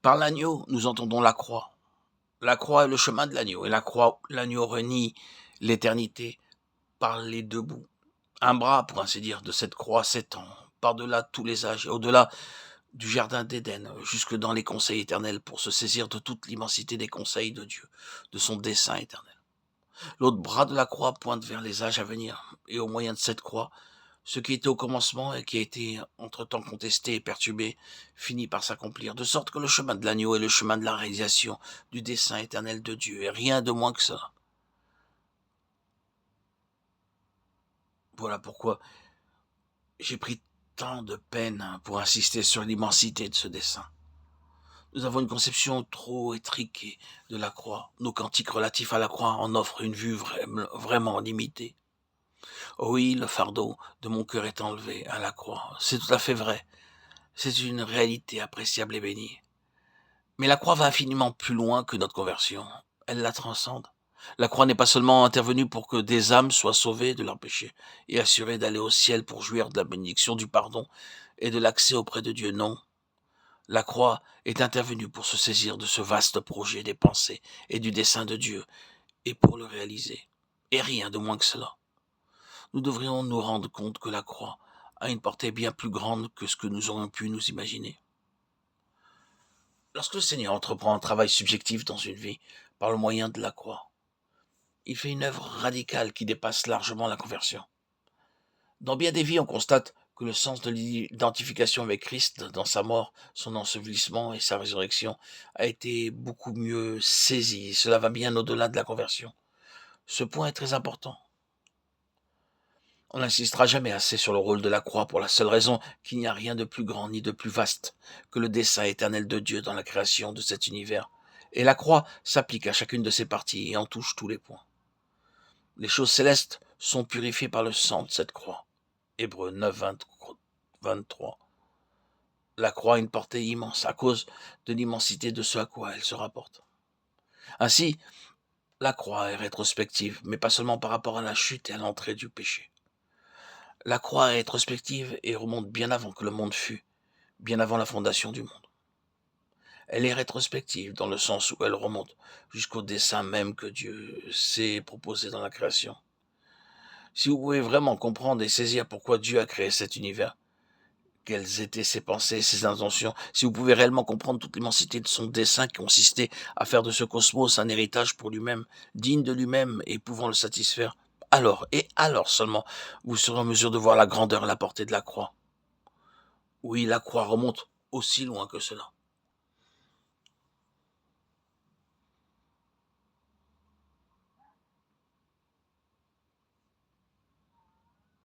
Par l'agneau, nous entendons la croix. La croix est le chemin de l'agneau, et la croix, l'agneau renie l'éternité par les deux bouts. Un bras, pour ainsi dire, de cette croix s'étend par-delà tous les âges, et au-delà du jardin d'Éden, jusque dans les conseils éternels, pour se saisir de toute l'immensité des conseils de Dieu, de son dessein éternel. L'autre bras de la croix pointe vers les âges à venir, et au moyen de cette croix, ce qui était au commencement et qui a été entre-temps contesté et perturbé finit par s'accomplir, de sorte que le chemin de l'agneau est le chemin de la réalisation du dessein éternel de Dieu, et rien de moins que ça. Voilà pourquoi j'ai pris tant de peine pour insister sur l'immensité de ce dessein. Nous avons une conception trop étriquée de la croix. Nos cantiques relatifs à la croix en offrent une vue vraiment limitée. Oh oui, le fardeau de mon cœur est enlevé à la croix. C'est tout à fait vrai. C'est une réalité appréciable et bénie. Mais la croix va infiniment plus loin que notre conversion. Elle la transcende. La croix n'est pas seulement intervenue pour que des âmes soient sauvées de leurs péchés et assurées d'aller au ciel pour jouir de la bénédiction du pardon et de l'accès auprès de Dieu. Non. La croix est intervenue pour se saisir de ce vaste projet des pensées et du dessein de Dieu et pour le réaliser. Et rien de moins que cela. Nous devrions nous rendre compte que la croix a une portée bien plus grande que ce que nous aurions pu nous imaginer. Lorsque le Seigneur entreprend un travail subjectif dans une vie par le moyen de la croix, il fait une œuvre radicale qui dépasse largement la conversion. Dans bien des vies, on constate que le sens de l'identification avec Christ dans sa mort, son ensevelissement et sa résurrection a été beaucoup mieux saisi. Cela va bien au-delà de la conversion. Ce point est très important. On n'insistera jamais assez sur le rôle de la croix pour la seule raison qu'il n'y a rien de plus grand ni de plus vaste que le dessein éternel de Dieu dans la création de cet univers. Et la croix s'applique à chacune de ses parties et en touche tous les points. Les choses célestes sont purifiées par le sang de cette croix. Hébreux 9, 23. La croix a une portée immense à cause de l'immensité de ce à quoi elle se rapporte. Ainsi, la croix est rétrospective, mais pas seulement par rapport à la chute et à l'entrée du péché. La croix est rétrospective et remonte bien avant que le monde fût, bien avant la fondation du monde. Elle est rétrospective dans le sens où elle remonte jusqu'au dessein même que Dieu s'est proposé dans la création. Si vous pouvez vraiment comprendre et saisir pourquoi Dieu a créé cet univers, quelles étaient ses pensées, ses intentions, si vous pouvez réellement comprendre toute l'immensité de son dessein qui consistait à faire de ce cosmos un héritage pour lui-même, digne de lui-même et pouvant le satisfaire, alors, et alors seulement, vous serez en mesure de voir la grandeur et la portée de la croix. Oui, la croix remonte aussi loin que cela.